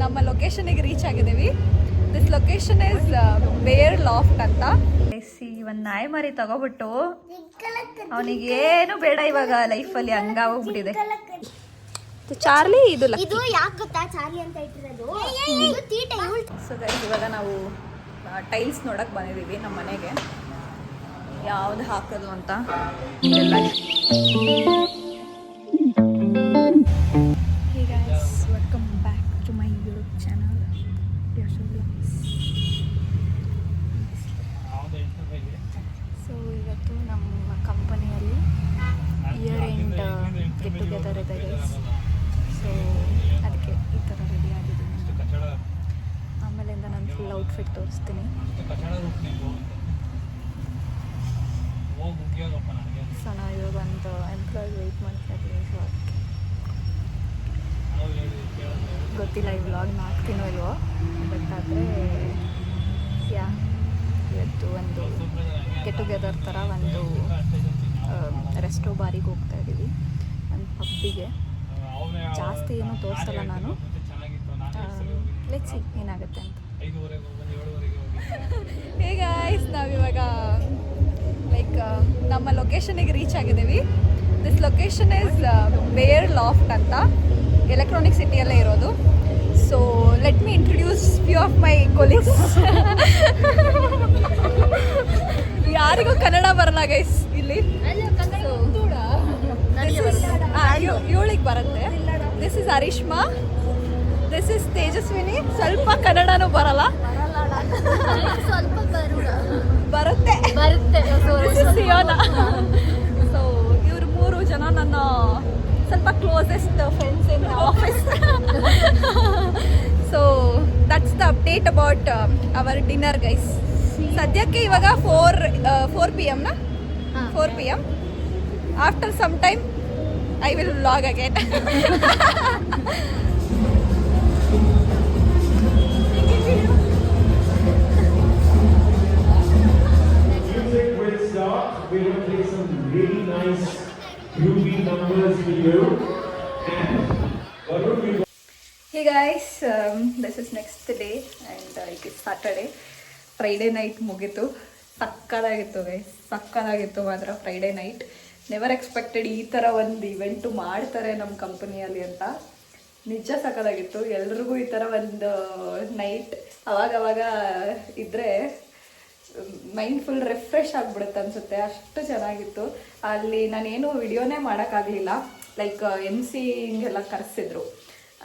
ನಮ್ಮ ಲೊಕೇಶನ್ಗೆ ರೀಚ್ ಆಗಿದ್ದೀವಿ. This location is bare loft ಅಂತ. ಒಂದು ನಾಯಿ ಮರಿ ತಗೋಬಿಟ್ಟು ಅವನಿಗೆ ಏನು ಬೇಡ ಇವಾಗ ಲೈಫಲ್ಲಿ ಹಂಗಾಗೋಗ್ಬಿಟ್ಟಿದೆ. ಚಾರ್ಲಿ ಇದು ಯಾಕೆ ಗೊತ್ತಾ ಚಾರ್ಲಿ ಅಂತ ಇಟ್ಟಿರೋದು? ಸೊ ಗೈಸ್ ಇವಾಗ ನಾವು ಟೈಲ್ಸ್ ನೋಡಕ್ ಬಂದಿದ್ದೀವಿ ನಮ್ಮ ಮನೆಗೆ, ಯಾವ್ದು ಹಾಕೋದು ಅಂತ. Welcome back to my YouTube channel. So ಇವತ್ತು ನಮ್ಮ ಕಂಪನಿಯಲ್ಲಿ ಇಯರ್ ಎಂಡ್ ಗೆಟ್ ಟುಗೆದರ್ ಇದೆ ಗೈಸ್. ಸೊ ಅದಕ್ಕೆ ಈ ಥರ ರೆಡಿ ಆಗಿದ್ದೀನಿ. ಆಮೇಲಿಂದ ನಾನು ಫುಲ್ ಔಟ್ಫಿಟ್ ತೋರಿಸ್ತೀನಿ. ಸೊ ನಾವು ಇವಾಗ ಒಂದು ಎಂಪ್ಲಾಯ್ ವೆಯ್ಟ್ ಮಾಡ್ತಾ ಇದ್ದೀವಿ. ಸೊ ಅದಕ್ಕೆ ಗೊತ್ತಿಲ್ಲ ಈ ವ್ಲಾಗ್ನ ಹಾಕ್ತೀನೋ ಇಲ್ವೋ, ಬಟ್ ಆದರೆ ಇವತ್ತು ಒಂದು ಗೆಟ್ ಟುಗೆದರ್ ಥರ ಒಂದು ರೆಸ್ಟೋ ಬಾರಿಗೆ ಹೋಗ್ತಾ ಇದ್ದೀವಿ, ಒಂದು ಪಬ್ಬಿಗೆ. ಜಾಸ್ತಿ ಏನೂ ತೋರಿಸಲ್ಲ ನಾನು, ಲೆಟ್ಸಿ ಏನಾಗುತ್ತೆ ಅಂತ. ಹೇ ಗೈಸ್, ನಾವಿವಾಗ ಲೈಕ್ ನಮ್ಮ ಲೊಕೇಶನ್ಗೆ ರೀಚ್ ಆಗಿದ್ದೀವಿ. This location is bare loft ಅಂತ, ಎಲೆಕ್ಟ್ರಾನಿಕ್ ಸಿಟಿಯಲ್ಲೇ ಇರೋದು. So let me introduce few of my colleagues. ಯಾರಿಗೂ ಕನ್ನಡ ಬರಲ್ಲ ಗೈಸ್ ಇಲ್ಲಿ, ಇವಳಿಗೆ ಬರುತ್ತೆ. This is Arishma, this is Tejaswini. ಸ್ವಲ್ಪ ಕನ್ನಡನೂ ಬರಲ್ಲ, ಸ್ವಲ್ಪ ಬರುತ್ತೆ. ಸಿಯೋನಾ. ಸೊ ಇವರು 3 ಜನ ನನ್ನ ಸ್ವಲ್ಪ closest friends in office. So that's the update about our dinner guys. ಸದ್ಯಕ್ಕೆ ಇವಾಗ 4 PM ನಾ 4 PM. After some time I will vlog again. We're going to play some really nice groovy numbers for you. And what would we? Hey guys, this is next day and it is Saturday. Friday night ಮುಗಿತು. ಸಕ್ಕತ್ತಾಗಿತ್ತು guys, ಸಕ್ಕತ್ತಾಗಿತ್ತು ಮಾತ್ರ Friday night. Never expected ಈ ಥರ ಒಂದು event ಮಾಡ್ತಾರೆ ನಮ್ಮ ಕಂಪನಿಯಲ್ಲಿ ಅಂತ. ನಿಜ ಸಕ್ಕತ್ತಾಗಿತ್ತು. ಎಲ್ರಿಗೂ ಈ ಥರ ಒಂದು ನೈಟ್ ಅವಾಗವಾಗ ಇದ್ದರೆ ಮೈಂಡ್ ಫುಲ್ ರಿಫ್ರೆಶ್ ಆಗಿಬಿಡುತ್ತೆ ಅನಿಸುತ್ತೆ, ಅಷ್ಟು ಚೆನ್ನಾಗಿತ್ತು. ಅಲ್ಲಿ ನಾನೇನು ವಿಡಿಯೋನೇ ಮಾಡೋಕ್ಕಾಗಲಿಲ್ಲ. ಲೈಕ್ MC ಹಿಂಗೆಲ್ಲ ಕರೆಸಿದ್ರು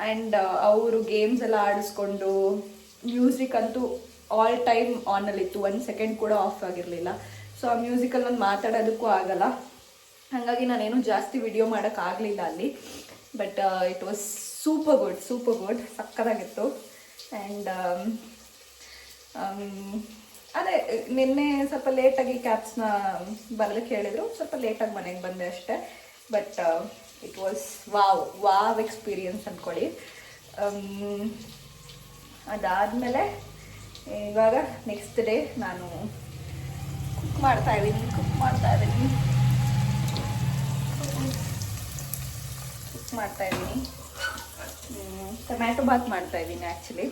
ಆ್ಯಂಡ್ ಅವರು ಗೇಮ್ಸ್ ಎಲ್ಲ ಆಡಿಸ್ಕೊಂಡು, ಮ್ಯೂಸಿಕ್ ಅಂತೂ ಆಲ್ ಟೈಮ್ ಆನಲ್ಲಿತ್ತು, 1 ಸೆಕೆಂಡ್ ಕೂಡ ಆಫ್ ಆಗಿರಲಿಲ್ಲ. ಸೊ ಆ ಮ್ಯೂಸಿಕಲ್ಲಿ ನಾನು ಮಾತಾಡೋದಕ್ಕೂ ಆಗಲ್ಲ, ಹಾಗಾಗಿ ನಾನೇನು ಜಾಸ್ತಿ ವಿಡಿಯೋ ಮಾಡೋಕ್ಕಾಗಲಿಲ್ಲ ಅಲ್ಲಿ. But it was super good, ಸಕ್ಕತ್ತಾಗಿತ್ತು. ಆ್ಯಂಡ್ ಅದೇ ನಿನ್ನೆ ಸ್ವಲ್ಪ ಲೇಟಾಗಿ ಕ್ಯಾಬ್ಸ್ನ ಬರಲಿಕ್ಕೆ ಹೇಳಿದರು, ಸ್ವಲ್ಪ ಲೇಟಾಗಿ ಮನೆಗೆ ಬಂದೆ ಅಷ್ಟೇ. But it was wow experience ಅಂದ್ಕೊಳ್ಳಿ. ಅದಾದಮೇಲೆ ಇವಾಗ ನೆಕ್ಸ್ಟ್ ಡೇ ನಾನು ಕುಕ್ ಮಾಡ್ತಾ ಇದ್ದೀನಿ. ಟೊಮ್ಯಾಟೊ ಬಾತ್ ಮಾಡ್ತಾಯಿದ್ದೀನಿ ಆ್ಯಕ್ಚುಲಿ.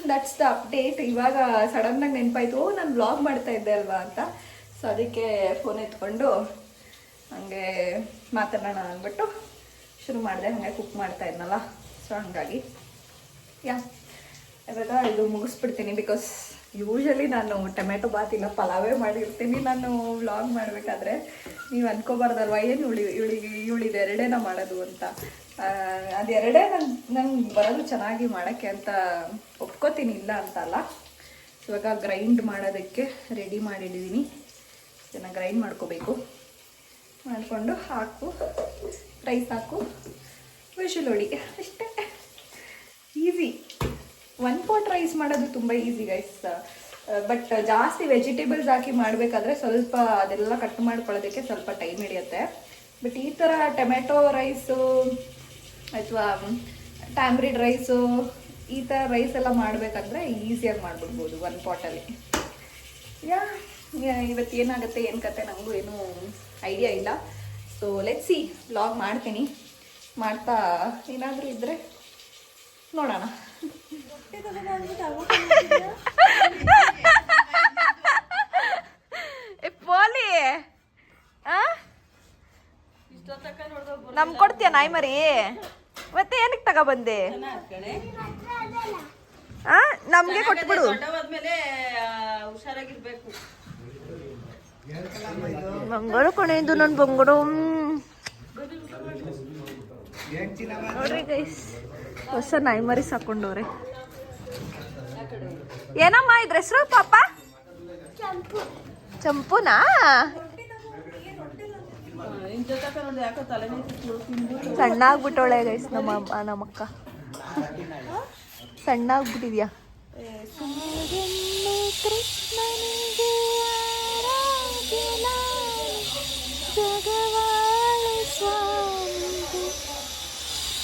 That's the update. ಇವಾಗ ಸಡನ್ನಾಗಿ ನೆನಪಾಯಿತು, ನಾನು ವ್ಲಾಗ್ ಮಾಡ್ತಾ ಇದ್ದೆ ಅಲ್ವಾ ಅಂತ. ಸೊ ಅದಕ್ಕೆ ಫೋನ್ ಎತ್ಕೊಂಡು ಹಾಗೆ ಮಾತಾಡೋಣ ಅಂದ್ಬಿಟ್ಟು ಶುರು ಮಾಡಿದೆ. ಹಾಗೆ ಕುಕ್ ಮಾಡ್ತಾ ಇದ್ನಲ್ಲ, ಸೊ ಹಾಗಾಗಿ ಇವಾಗ ಇದು ಮುಗಿಸ್ಬಿಡ್ತೀನಿ. ಬಿಕಾಸ್ ಯೂಶಲಿ ನಾನು ಟೊಮೆಟೊ ಬಾತ್ ಇಲ್ಲ ಪಲಾವೇ ಮಾಡಿರ್ತೀನಿ ನಾನು ವ್ಲಾಗ್ ಮಾಡಬೇಕಾದ್ರೆ. ನೀವು ಅನ್ಕೋಬಾರ್ದಲ್ವ ಏನು ಇವಳಿದು ಎರಡೇನ ಮಾಡೋದು ಅಂತ. ಅದೆರಡೇ ನಂಗೆ ಬರೋದು ಚೆನ್ನಾಗಿ ಮಾಡೋಕ್ಕೆ ಅಂತ ಒಪ್ಕೋತೀನಿ, ಇಲ್ಲ ಅಂತಲ್ಲ. ಇವಾಗ ಗ್ರೈಂಡ್ ಮಾಡೋದಕ್ಕೆ ರೆಡಿ ಮಾಡಿಟ್ಟಿದ್ದೀನಿ. ಇದನ್ನು ಗ್ರೈಂಡ್ ಮಾಡ್ಕೋಬೇಕು. ಮಾಡಿಕೊಂಡು ರೈಸ್ ಹಾಕು, ವಿಷಲ್ ಹೊಡಿ, ಅಷ್ಟೇ. ಈಸಿ. 1 pot ರೈಸ್ ಮಾಡೋದು ತುಂಬ ಈಸಿ ಗೈಸ್. ಬಟ್ ಜಾಸ್ತಿ ವೆಜಿಟೇಬಲ್ಸ್ ಹಾಕಿ ಮಾಡಬೇಕಾದ್ರೆ ಸ್ವಲ್ಪ ಅದೆಲ್ಲ ಕಟ್ ಮಾಡ್ಕೊಳ್ಳೋದಕ್ಕೆ ಸ್ವಲ್ಪ ಟೈಮ್ ಹಿಡಿಯುತ್ತೆ. ಬಟ್ ಈ ಥರ ಟೊಮೆಟೊ ರೈಸು ಅಥವಾ ಟ್ಯಾಮ್ರಿಡ್ ರೈಸು ಈ ಥರ ರೈಸ್ ಎಲ್ಲ ಮಾಡಬೇಕಂದ್ರೆ ಈಸಿಯಾಗಿ ಮಾಡಿಬಿಡ್ಬೋದು 1 potಲ್ಲಿ. ಇವತ್ತು ಏನಾಗುತ್ತೆ ಏನು ಕತೆ ನನಗೂ ಏನೂ ಐಡಿಯಾ ಇಲ್ಲ. ಸೊ ಲೆಟ್ಸ್ ಸಿ, ವ್ಲಾಗ್ ಮಾಡ್ತೀನಿ. ಮಾಡ್ತಾ ಏನಾದರೂ ಇದ್ದರೆ ನೋಡೋಣ. ಪೋಲಿ ನಮ್ ಕೊಡ್ತೀಯ ನಾಯಿ ಮರಿ? ಮತ್ತೆ ಏನಕ್ಕೆ ತಗೊಬಂದೆ? ನಮ್ಗೆ ಕೊಟ್ಬಿಡು. ಬಂಗಾರು ಕೊನೆದು ನನ್ ಬಂಗಾರು. ನೋಡ್ರಿ ಗೈಸ್, ಹೊಸ ನಾಯಿ ಮರಿ ಸಾಕೊಂಡವ್ರೆ. ಏನಮ್ಮ ಇದ್ರ ಹೆಸರು ಪಾಪ? ಚಂಪುನಾ? ಸಣ್ಣಾಗ್ಬಿಟ್ಟವಳೆ ಗೈಸ್ ನಮ್ಮಕ್ಕ. ಸಣ್ಣಾಗ್ಬಿಟ್ಟಿದ್ಯಾ? ಕೃಷ್ಣನಿಗೆ ಜಗವಾಳೆ ಸ್ವಾಮಿ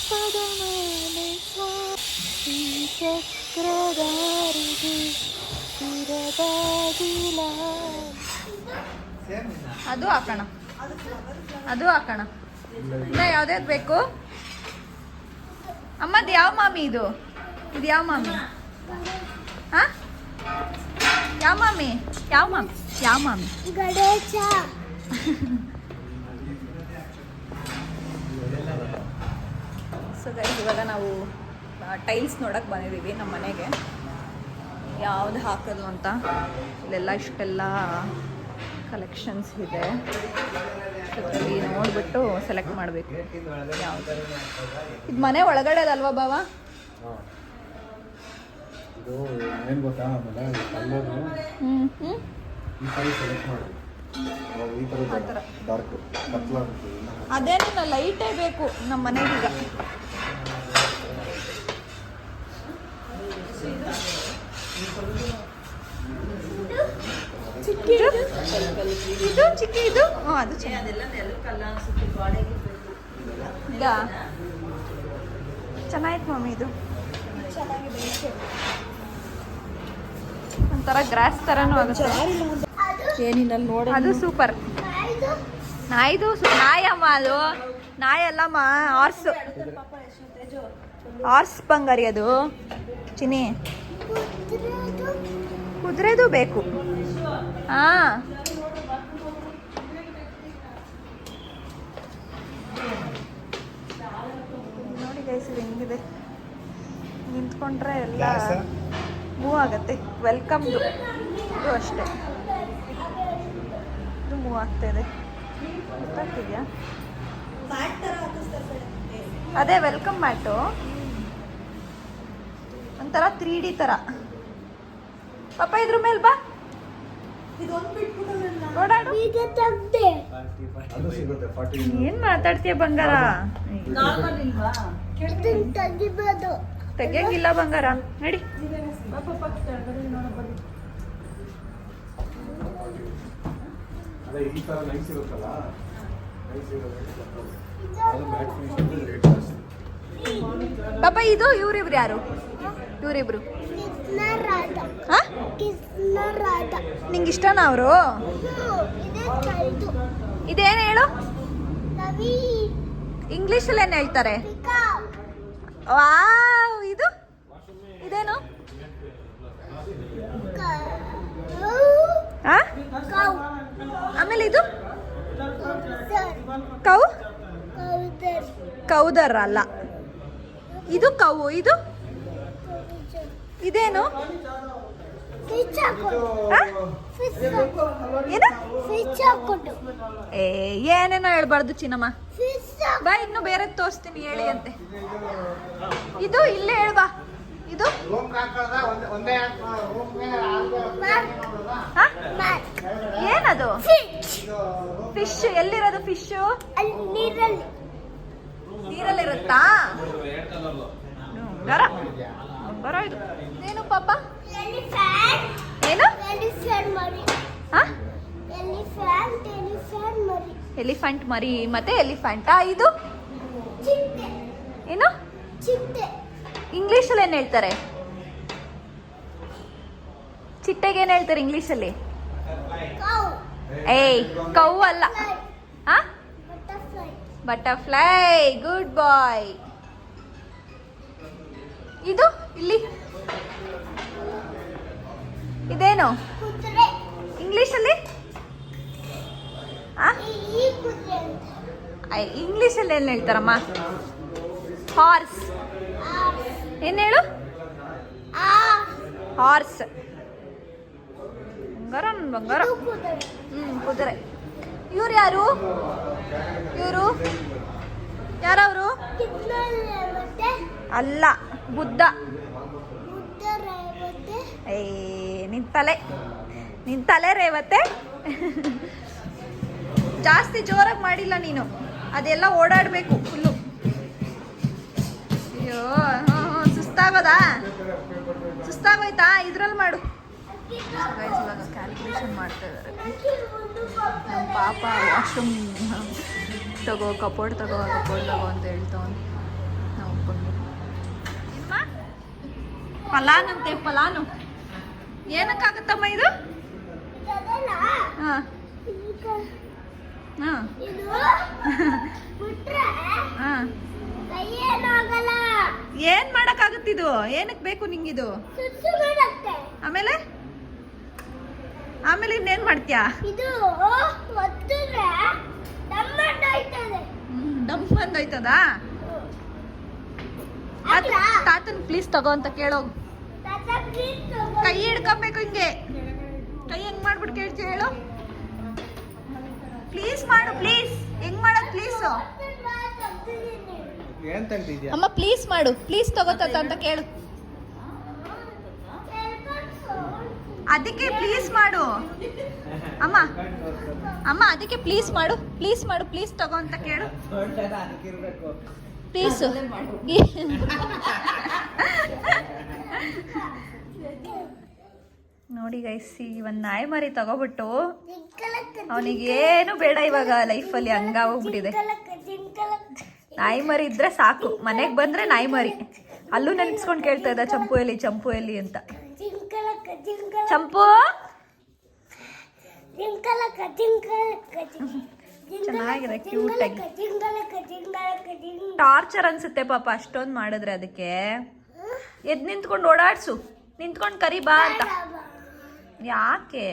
ಪದಮನೆ ಸ್ವಾಮಿ ಚಕ್ರಧಾರಿಗೆ ಶಿರದಾಗಿಲ. ಅದು ಹಾಕೋಣ, ಅದು ಹಾಕೋಣ. ಇನ್ನ ಯಾವ್ದ್ಯಾವ್ದು ಬೇಕು ಅಮ್ಮದು? ಯಾವ ಮಾಮಿ ಇದು? ಇದು ಯಾವ ಮಾಮಿ? ಹಾ, ಯಾವ ಮಾಮಿ? ಯಾವ ಮಾಮಿ? ಯಾವ ಮಾಮಿ? ಗಣೇಶ. ಸೊ ಗೈಸ್, ಇವಾಗ ನಾವು ಟೈಲ್ಸ್ ನೋಡಕ್ಕೆ ಬಂದಿದ್ದೀವಿ ನಮ್ಮ ಮನೆಗೆ. ಯಾವ್ದು ಹಾಕೋದು ಅಂತ. ಇಲ್ಲೆಲ್ಲ ಇಷ್ಟೆಲ್ಲ ಕಲೆಕ್ಷನ್ಸ್ ಇದೆ. ಇದರಲ್ಲಿ ನೋಡಿಬಿಟ್ಟು ಸೆಲೆಕ್ಟ್ ಮಾಡಬೇಕು ಯಾವುದು. ಇದು ಮನೆ ಒಳಗಡೆ ಅದಲ್ವಾ ಬಾವ? ಅದೇನು ಲೈಟೇ ಬೇಕು ನಮ್ಮ ಮನೆಗೀಗ. ಇದು ಚಿಕ್ಕ, ಇದು ಅದು ಚೆನ್ನಾಯ್ತು ಮಮ್ಮಿ. ಇದು ಒಂಥರ ಗ್ರಾಸ್ ತರನೂ ಆಗುತ್ತೆ. ಏನಿಲ್ಲ ನೋಡಿ, ಅದು ಸೂಪರ್. ನಾಯಿದು ನಾಯಮ್ಮ, ಅದು ನಾಯಲ್ಲಮ್ಮ, ಹಾರ್ಸ್. ಹಾರ್ಸ್ ಬಂಗಾರಿ ಅದು ಚಿನಿ. ಕುದುರೆದು ಬೇಕು. ಹಾ, ನೋಡಿ ಗೈಸ್ ಹೆಂಗಿದೆ. ನಿಂತ್ಕೊಂಡ್ರೆ ಎಲ್ಲ ಮೂವ್ ಆಗತ್ತೆ. ವೆಲ್ಕಮ್ದು ಇದು ಅಷ್ಟೇ, ಇದು ಮೂವ್ ಆಗ್ತಾ ಇದೆ. ಗೊತ್ತಾಗ್ತಿದ್ಯಾ? ಅದೇ ವೆಲ್ಕಮ್ ಮ್ಯಾಟು, ಒಂಥರ 3D ಥರ. ಪಾಪ ಇದ್ರ ಮೇಲೆ ಬಾ, ಓಡಾಡು. ಏನ್ ಮಾತಾಡ್ತೀಯ ಬಂಗಾರ? ತೆಗಿಯಂಗಿಲ್ಲ ಬಂಗಾರ, ನಡಿ. ಪಾಪ ಇದು ಇವ್ರಿಬ್ರು ಯಾರು? ಇವರಿಬ್ರು ನಿಂಗೆ ಇಷ್ಟನಾ ಅವರು? ಇದೇನು ಹೇಳು? ಇಂಗ್ಲಿಷಲ್ಲಿ ಏನು ಹೇಳ್ತಾರೆ? ವಾವ್, ಇದು ಇದೇನು? ಆಮೇಲೆ ಇದು ಕೌ ಕೌದರ್ ಅಲ್ಲ, ಇದು ಕೌ. ಇದು ಇದೇನು? ಏನೇನೋ ಹೇಳ್ಬಾರ್ದು ಚಿನ್ನಮ್ಮ. ಬಾ, ಇನ್ನು ಬೇರೆ ತೋರಿಸ್ತೀನಿ, ಹೇಳಿ ಅಂತೆ. ಇದು ಇಲ್ಲೇ ಹೇಳ್ಬಾ. ಇದು ಏನದು? ಫಿಶ್. ಎಲ್ಲಿರೋದು ಫಿಶ್? ನೀರಲ್ಲಿರುತ್ತಾ? ಬರೋ ಇದು ಏನು ಪಾಪ? ಏನು? ಎಲಿಫೆಂಟ್ ಮರಿ. ಮತ್ತೆ ಎಲಿಫೆಂಟಾ? ಇದು ಏನು? ಇಂಗ್ಲೀಷಲ್ಲಿ ಏನು ಹೇಳ್ತಾರೆ? ಚಿಟ್ಟೆಗೆ ಏನು ಹೇಳ್ತಾರೆ ಇಂಗ್ಲೀಷಲ್ಲಿ? ಏಯ್, ಕೌ ಅಲ್ಲ. ಬಟರ್ಫ್ಲೈ. ಗುಡ್ ಬಾಯ್. ಇದು ಇಲ್ಲಿ ಇದೇನು ಕುದುರೆ ಇಂಗ್ಲೀಷಲ್ಲಿ ಈ ಕುದುರೆ ಅಂತ ಇಂಗ್ಲೀಷಲ್ಲಿ ಏನು ಹೇಳ್ತಾರಮ್ಮ? ಹಾರ್ಸ್. ಏನು ಹೇಳು? ಆ ಹಾರ್ಸ್. ಬಂಗಾರ ನನ್ ಬಂಗಾರ. ಇದು ಕುದುರೆ ಕುದುರೆ. ಇವ್ರು ಯಾರು? ಇವರು ಯಾರವರು? ಕಿತ್ತಳೆ ಮತ್ತೆ ಅಲ್ಲ, ಬುದ್ಧ. ಮುದ್ದರೆ ಮತ್ತೆ ನಿನ್ ತಲೆ ರೇವತ್ತೆ. ಜಾಸ್ತಿ ಜೋರಾಗಿ ಮಾಡಿಲ್ಲ ನೀನು, ಅದೆಲ್ಲ ಓಡಾಡಬೇಕು ಫುಲ್ಲು. ಅಯ್ಯೋ ಸುಸ್ತಾಗೋದಾ? ಸುಸ್ತಾಗೋಯ್ತಾ? ಇದ್ರಲ್ಲಿ ಮಾಡು. ಇವಾಗ ಕ್ಯಾಲ್ಕುಲೇಷನ್ ಮಾಡ್ತಾ ಇದ್ದಾರೆ ನಮ್ಮ ಪಾಪ. ವಾಶ್ರೂಮ್ ತಗೋ, ಕಪೋರ್ಡ್ ತಗೋ ಅಂತ ಹೇಳ್ತಾವನು. ನಾವು ಫಲಾನಂತೆ, ಫಲಾನು ಏನಕ್ಕಾಗತ್ತಮ್ಮ ಇದು? ಇದಲ್ಲ ಹಾಂ ಹಾಂ ಇದು ಬಿಟ್ರೆ ಹಾಂ. ಕೈಯೇನಾಗಲ್ಲ ಏನು ಮಾಡೋಕ್ಕಾಗುತ್ತಿದು? ಏನಕ್ಕೆ ಬೇಕು ನಿಂಗಿದು? ಸುತ್ತು ಮಾಡುತ್ತೆ ಆಮೇಲೆ ಇನ್ನೇನು ಮಾಡ್ತೀಯಾ? ಇದು ಒತ್ತಿದ್ರೆ ದಮ್ಮಂಡೋಯ್ತದೆ ಡಮ್ ಬಂದೋಯ್ತದಾ? ತಾತನ್ ಪ್ಲೀಸ್ ತಗೋ ಅಂತ ಕೇಳೋಗು. ಕೈ ಹಿಡ್ಕೊಬೇಕು ಹಿಂಗೆ. ಕೈ ಹೆಂಗ್ ಮಾಡ್ಬಿಟ್ಟು ಕೇಳ್ತೀಯ ಹೇಳು? ಪ್ಲೀಸ್ ಮಾಡು, ಪ್ಲೀಸ್. ಹೆಂಗ್ ಮಾಡೋದು ಪ್ಲೀಸು? ಅಮ್ಮ ಪ್ಲೀಸ್ ಮಾಡು, ಪ್ಲೀಸ್ ತಗೋತ ಅಂತ ಕೇಳು. ಅದಕ್ಕೆ ಪ್ಲೀಸ್ ಮಾಡು ಅಮ್ಮ. ಅದಕ್ಕೆ ಪ್ಲೀಸ್ ಮಾಡು, ಪ್ಲೀಸ್ ತಗೋ ಅಂತ ಕೇಳು. ಪ್ಲೀಸು. ನೋಡಿ ಗೈಸ್, ಒಂದು ನಾಯಿ ಮರಿ ತಗೋಬಿಟ್ಟು ಅವನಿಗೇನು ಬೇಡ ಇವಾಗ ಲೈಫಲ್ಲಿ, ಹಂಗಾಗೋಗ್ಬಿಟ್ಟಿದೆ. ನಾಯಿ ಮರಿ ಇದ್ರೆ ಸಾಕು, ಮನೆಗೆ ಬಂದ್ರೆ ನಾಯಿ ಮರಿ. ಅಲ್ಲೂ ನೆನ್ಸ್ಕೊಂಡು ಕೇಳ್ತಾ ಇದ್ದ ಚಂಪು ಎಲ್ಲಿ ಅಂತ. ಚಂಪು ಚೆನ್ನಾಗಿದೆ, ಕ್ಯೂಟ್ ಆಗಿ. ಟಾರ್ಚರ್ ಅನ್ಸುತ್ತೆ ಪಾಪ ಅಷ್ಟೊಂದು ಮಾಡಿದ್ರೆ. ಅದಕ್ಕೆ ಎದ್ ನಿಂತ್ಕೊಂಡು ಓಡಾಡ್ಸು, ನಿಂತ್ಕೊಂಡು ಕರಿ ಬಾ ಅಂತ. ಯಾಕೆ?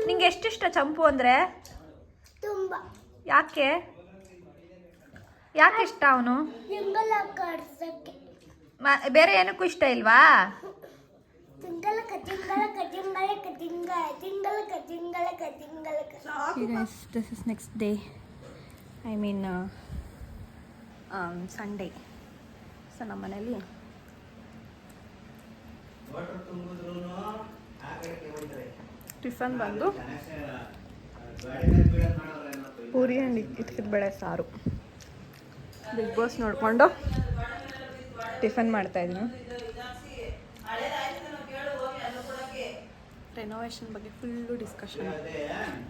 ನಿಂಗೆ ಎಷ್ಟಿಷ್ಟ ಚಂಪು ಅಂದ್ರೆ? ತುಂಬಾ. ಯಾಕೆ ಇಷ್ಟ ಅವನು? ಬೇರೆ ಏನಕ್ಕೂ ಇಷ್ಟ ಇಲ್ವಾ? This is next day. I mean Sunday. So ನಮ್ಮ ಮನೇಲಿ ಟಿಫನ್ ಬಂದು ಪೂರಿ ಆ್ಯಂಡ್ ಇಟ್ಕಿದ ಬೇಳೆ ಸಾರು. ಬಿಗ್ ಬಾಸ್ ನೋಡಿಕೊಂಡು ಟಿಫನ್ ಮಾಡ್ತಾಯಿದ್ದೀನಿ. ರೆನೋವೇಷನ್ ಬಗ್ಗೆ ಫುಲ್ಲು ಡಿಸ್ಕಷನ್.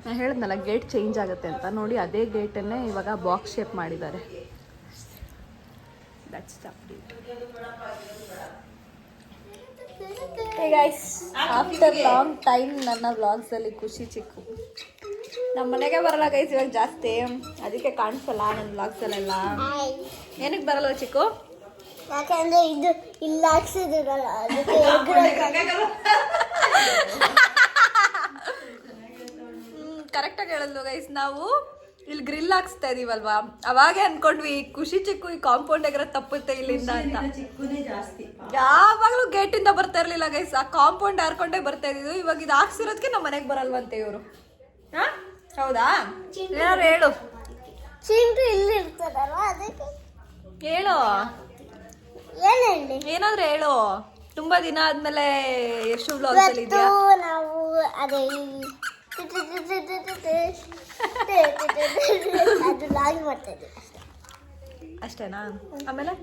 ನಾನು ಹೇಳಿದ್ನಲ್ಲ ಗೇಟ್ ಚೇಂಜ್ ಆಗುತ್ತೆ ಅಂತ. ನೋಡಿ ಅದೇ ಗೇಟನ್ನೇ ಇವಾಗ ಬಾಕ್ಸ್ ಶೇಪ್ ಮಾಡಿದ್ದಾರೆ. That's the update. Hey guys, after long time ನನ್ನ ವ್ಲಾಗ್ಸಲ್ಲಿ ಖುಷಿ ಚಿಕ್ಕು. ನಮ್ಮ ಮನೆಗೆ ಬರಲ್ಲ ಗೈಸ್ ಇವಾಗ ಜಾಸ್ತಿ, ಅದಕ್ಕೆ ಕಾಣಿಸಲ್ಲ ನನ್ನ ವ್ಲಾಗ್ಸಲ್ಲೆಲ್ಲ. ಏನಕ್ಕೆ ಬರಲ್ಲ ಚಿಕ್ಕು? ಯಾಕಂದ್ರೆ ಇದು ಇಲ್ಲ ಹಾಕ್ಸಿದಿರಲ್ಲ, ಅದಕ್ಕೆ ಕರೆಕ್ಟಾಗಿ ಹೇಳಲ್ವ ಗೈಸ್. ನಾವು ಇಲ್ಲಿ ಗ್ರಿಲ್ ಹಾಕ್ಸ್ತಾ ಇದೀವಲ್ವಾ, ಅವಾಗೆ ಅನ್ಕೊಂಡ್ವಿ ಖುಷಿ ಚಿಕ್ಕು ಈ ಕಾಂಪೌಂಡ್ ಆಗಿರೋ ತಪ್ಪುತ್ತೆ ಇಲ್ಲಿಂದ ಅಂತ. ಯಾವಾಗಲೂ ಗೇಟಿಂದ ಬರ್ತಾ ಇರ್ಲಿಲ್ಲ ಗೈಸ್, ಆ ಕಾಂಪೌಂಡ್ ಹಾರ್ಕೊಂಡೇ ಬರ್ತಾ ಇದ್ದಿದ್ದು. ಇವಾಗ ಇದು ಹಾಕ್ಸಿರೋದಕ್ಕೆ ನಮ್ಮ ಮನೆಗೆ ಬರಲ್ವಂತೆ ಇವರು. ಹೌದಾ? ಏನಾದ್ರು ಹೇಳು. ಚಿಂಟು ಇಲ್ಲಿ ಇರ್ತದಲ್ವಾ, ಅದಕ್ಕೆ ಹೇಳು. ಏನ್ ಹೇಳಿ? ಏನಾದ್ರು ಹೇಳು. ತುಂಬಾ ದಿನ ಆದ್ಮೇಲೆ ಎಷ್ಟು ವ್ಲಾಗ್ಸ್ ಅಲ್ಲಿ ಇದೆಯಾ? ನಾವು ಅದೇ ಅದು ಲಾಗ್ ಮಾಡ್ತಾ ಇದ್ದೀವಿ ಅಷ್ಟೇನಾ? ಆಮೇಲೆ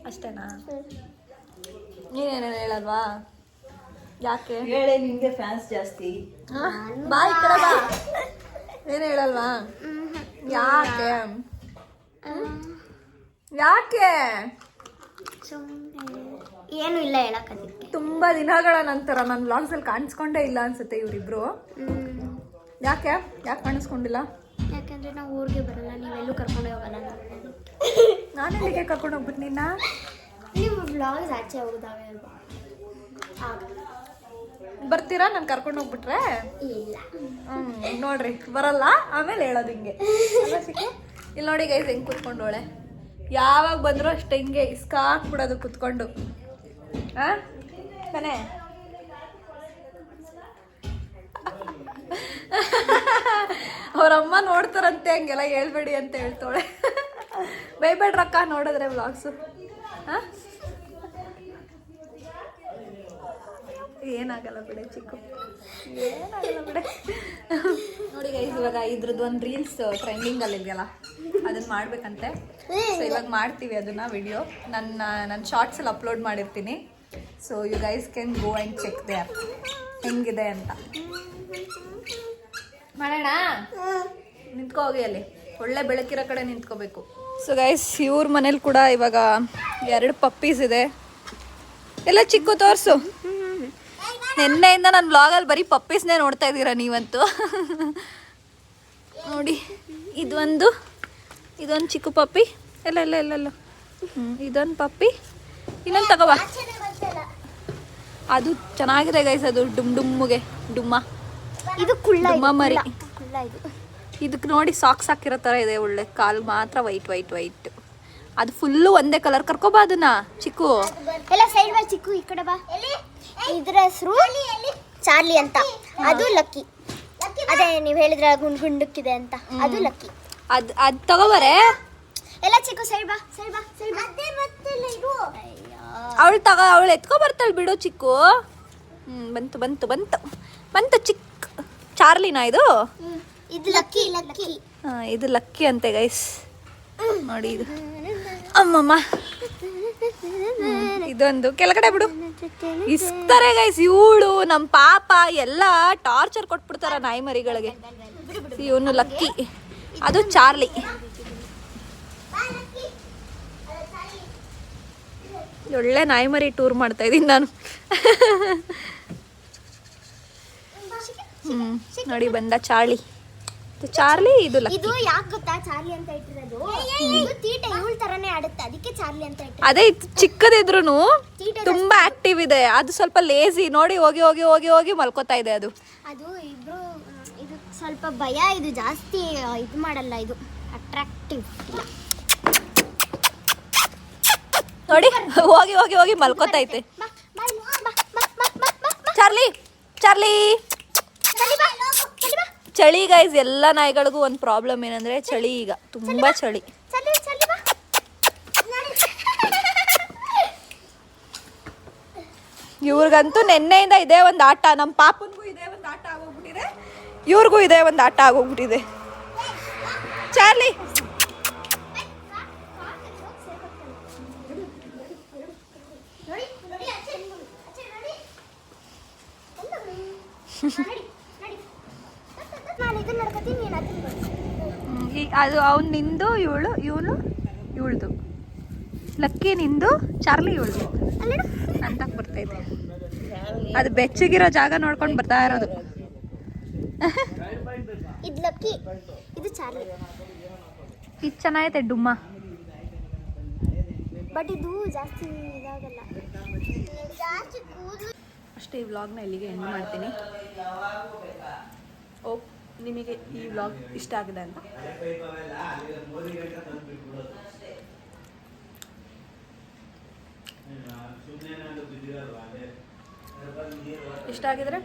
ಅಷ್ಟೇನಾ? ನೀನೇನೇನು ಹೇಳಲ್ವಾ? ಯಾಕೆ ಹೇಳಿ, ನಿಂಗೆ ಫ್ಯಾನ್ಸ್ ಜಾಸ್ತಿ. ಬಾ ಈ ಕಡೆ ಬಾ. ಏನು ಹೇಳಲ್ವಾ? ಯಾಕೆ ಏನು ಇಲ್ಲ ಹೇಳಕ್ಕದಕ್ಕೆ. ತುಂಬಾ ದಿನಗಳ ನಂತರ ನನ್ನ ವ್ಲಾಗ್ಸ್ ಅಲ್ಲಿ ಕಾಣಿಸ್ಕೊಂಡೇ ಇಲ್ಲ ಅನ್ಸುತ್ತೆ ಇವರಿಬ್ರು. ಯಾಕೆ ಕಾಣಿಸ್ಕೊಂಡಿಲ್ಲ? ಯಾಕಂದ್ರೆ ನಾವು ಊರಿಗೆ ಬರಲ್ಲ, ನೀವೆಲ್ಲೂ ಕರ್ಕೊಂಡು ಹೋಗಲ್ಲ. ನಾನೆಲ್ಲಿಗೆ ಕರ್ಕೊಂಡು ಹೋಗ್ಬಿಟ್ಟು ನಿನ್ನ? ನೀವು ವ್ಲಾಗ್ಸ್ ಆಚೆ ಹೋಗೋದಾವೆ ಅಲ್ವಾ? ಬರ್ತೀರಾ ನಾನು ಕರ್ಕೊಂಡು ಹೋಗ್ಬಿಟ್ರೆ? ಇಲ್ಲ. ನೋಡ್ರಿ ಬರಲ್ಲ ಆಮೇಲೆ ಹೇಳೋದು ಹಿಂಗೆ ಅಲ್ವಾ ಚಿಕ್ಕು? ಇಲ್ಲಿ ನೋಡಿ ಗೈಸ್ ಹೆಂಗೆ ಕುತ್ಕೊಂಡೋಳೆ, ಯಾವಾಗ ಬಂದರೂ ಅಷ್ಟೇ ಹಿಂಗೆ ಇಸ್ಕಾಕ್ಬಿಡೋದು ಕುತ್ಕೊಂಡು. ಹಾಂ ತಾನೇ? ಅವ್ರಮ್ಮ ನೋಡ್ತಾರಂತೆ, ಹಂಗೆಲ್ಲ ಹೇಳ್ಬೇಡಿ ಅಂತ ಹೇಳ್ತಾಳೆ. ಬೈಬೇಡ್ರಕ್ಕ ನೋಡಿದ್ರೆ ವ್ಲಾಗ್ಸು. ಹಾಂ ಏನಾಗಲ್ಲ ಬಿಡೆ ಚಿಕ್ಕು, ಏನಾಗಲ್ಲ ಬಿಡೆ. ನೋಡಿ ಗೈಸ್, ಇವಾಗ ಇದ್ರದ್ದು ಒಂದು ರೀಲ್ಸ್ ಟ್ರೆಂಡಿಂಗಲ್ಲಿ ಇದೆಯಲ್ಲ, ಅದನ್ನು ಮಾಡ್ಬೇಕಂತೆ. ಸೊ ಇವಾಗ ಮಾಡ್ತೀವಿ ಅದನ್ನು ವಿಡಿಯೋ. ನನ್ನ ಶಾರ್ಟ್ಸಲ್ಲಿ ಅಪ್ಲೋಡ್ ಮಾಡಿರ್ತೀನಿ. So you guys can go and check there ಹೆಂಗಿದೆ ಅಂತ. ಮಾಡೋಣ, ನಿಂತ್ಕೋ ಹೋಗಿ ಅಲ್ಲಿ, ಒಳ್ಳೆ ಬೆಳಕಿರೋ ಕಡೆ ನಿಂತ್ಕೋಬೇಕು. ಸೊ ಗೈಸ್, ಇವ್ರ ಮನೇಲಿ ಕೂಡ ಇವಾಗ 2 ಪಪ್ಪೀಸ್ ಇದೆ. ಎಲ್ಲ ಚಿಕ್ಕು ತೋರಿಸು. ನಿನ್ನೆಯಿಂದ ನನ್ನ ವ್ಲಾಗಲ್ಲಿ ಬರೀ ಪಪ್ಪೀಸ್ನೇ ನೋಡ್ತಾ ಇದ್ದೀರಾ ನೀವಂತೂ. ನೋಡಿ, ಇದೊಂದು ಚಿಕ್ಕ ಪಪ್ಪಿ. ಎಲ್ಲ ಇದೊಂದು ಪಪ್ಪಿ. ಇನ್ನೊಂದು ತಗೋಬಾ. ಅದು ಚೆನ್ನಾಗಿದೆ ಗೈಸ್, ಅದು ಡುಮ್ಮಗೆ ಡುಮ್ಮ. ಇದು ಕುಳ್ಳ, ಡುಮ್ಮ ಮರಿ. ಕುಳ್ಳ ಇದು. ಇದಕ್ಕೆ ನೋಡಿ ಸಾಕ್ಸ್ ಹಾಕಿರೋ ಥರ ಇದೆ, ಒಳ್ಳೆ ಕಾಲು ಮಾತ್ರ ವೈಟ್. ಅದು ಫುಲ್ಲು ಒಂದೇ ಕಲರ್. ಕರ್ಕೊಬಾ ಅದನ್ನ ಚಿಕ್ಕು. ಎಲ್ಲ ಸೈಡ್ ಬಾ ಚಿಕ್ಕು, ಈ ಕಡೆ ಬಾ. ಇದ್ರ ಹೆಸರು ಚಾರ್ಲಿ ಅಂತ. ಅದು ಲಕ್ಕಿ. ಅದೇ ನೀವು ಹೇಳಿದ್ರೆ ಗುಂಡಕ್ಕಿದೆ ಅಂತ, ಅದು ಲಕ್ಕಿ. ಅದು ತಗೋಬಾರೆ. ಎಲ್ಲ ಚಿಕ್ಕು ಸೈಡ್ ಬಾ. ಅವಳು ಎತ್ಕೊ ಬರ್ತಾಳೆ ಬಿಡು ಚಿಕ್ಕು. ಬಂತು ಚಿಕ್ಕ ಚಾರ್ಲಿನಾ ಇದು? ಇದು ಲಕ್ಕಿ. ಇದು ಲಕ್ಕಿ ಅಂತೆ ಗೈಸ್. ನೋಡಿ ಇದು ಅಮ್ಮಮ್ಮ. ಇದೊಂದು ಕೆಳಗಡೆ ಬಿಡು. ಇಸ್ತಾರೆ ಗೈಸ್, ಇವಳು ನಮ್ಮ ಪಾಪ ಎಲ್ಲ ಟಾರ್ಚರ್ ಕೊಟ್ಬಿಡ್ತಾರ ನಾಯಿ ಮರಿಗಳಿಗೆ. ಇವನು ಲಕ್ಕಿ, ಅದು ಚಾರ್ಲಿ. ಒಳ್ಳೆ ನಾಯಿ ಮರಿ ಟೂರ್ ಮಾಡ್ತಾ ಇದ್ದೀನಿ ನಾನು. ನೋಡಿ ಬಂದ ಚಾರ್ಲಿ. ಇದು ಲಕ್ಕಿ. ಇದು ಯಾಕೆ ಗೊತ್ತಾ ಚಾರ್ಲಿ ಅಂತ ಇಟ್ಟಿರೋದು? ಇದು ತೀಟೆ ಇವಳ ತರನೇ ಆಡುತ್ತೆ, ಅದಕ್ಕೆ ಚಾರ್ಲಿ ಅಂತ ಇಟ್ಟಿರೋದು. ಅದೇ ಚಿಕ್ಕದಿದ್ರು ತುಂಬಾ ಆಕ್ಟಿವ್ ಇದೆ. ಅದು ಸ್ವಲ್ಪ ಲೇಜಿ. ನೋಡಿ ಹೋಗಿ ಮಲ್ಕೋತಾ ಇದೆ ಅದು. ಇದು ಸ್ವಲ್ಪ ಭಯ. ಇದು ಜಾಸ್ತಿ ಇದು ಮಾಡಲ್ಲ. ಇದು ಅಟ್ರಾಕ್ಟಿವ್. ನೋಡಿ ಹೋಗಿ ಮಲ್ಕೋತೈತೆ. ಚಾರ್ಲಿ ಚಳಿ ಗೈಸ್. ಎಲ್ಲ ನಾಯಿಗಳಿಗೂ ಒಂದು ಪ್ರಾಬ್ಲಮ್ ಏನಂದ್ರೆ ಚಳಿ. ಈಗ ತುಂಬಾ ಚಳಿ. ಇವ್ರಿಗಂತೂ ನೆನ್ನೆಯಿಂದ ಇದೇ ಒಂದು ಆಟ. ನಮ್ಮ ಪಾಪನ್ಗೂ ಇದೇ ಒಂದು ಆಟ ಆಗೋಗ್ಬಿಟ್ಟಿದೆ, ಇವ್ರಿಗೂ ಇದೇ ಒಂದು ಆಟ ಆಗೋಗ್ಬಿಟ್ಟಿದೆ. ಚಾರ್ಲಿ ಅದು ಅವ್ನು ನಿಂದು, ಇವಳ್ದು ಲಕ್ಕಿ ನಿಂದು, ಚಾರ್ಲಿ ಇವಳ್ದು ಅಂತ ಬರ್ತೈತೆ. ಅದು ಬೆಚ್ಚಗಿರೋ ಜಾಗ ನೋಡ್ಕೊಂಡು ಬರ್ತಾ ಇರೋದು. ಇದು ಲಕ್ಕಿ, ಇದು ಚಾರ್ಲಿ. ಇದು ಚೆನ್ನಾಗೈತೆ ಡುಮ್ಮ. ಬಟ್ ಇದು ಜಾಸ್ತಿ ಇದಾಗಲ್ಲ. ಅಷ್ಟೇ. ಈ ವ್ಲಾಗ್ನ ಇಲ್ಲಿಗೆ ಎಂಡ್ ಮಾಡ್ತೀನಿ. ನಿಮಗೆ ಈ ವ್ಲಾಗ್ ಇಷ್ಟ ಆಗಿದೆ ಅಂತ ಇಷ್ಟ ಆಗಿದ್ರೆ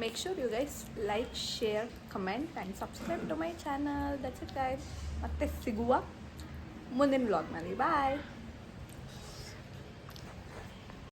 make sure you guys like, share, comment and subscribe to my channel. That's it guys. ಮತ್ತೆ ಸಿಗುವ ಮುಂದಿನ ವ್ಲಾಗ್ನಲ್ಲಿ. ಬಾಯ್.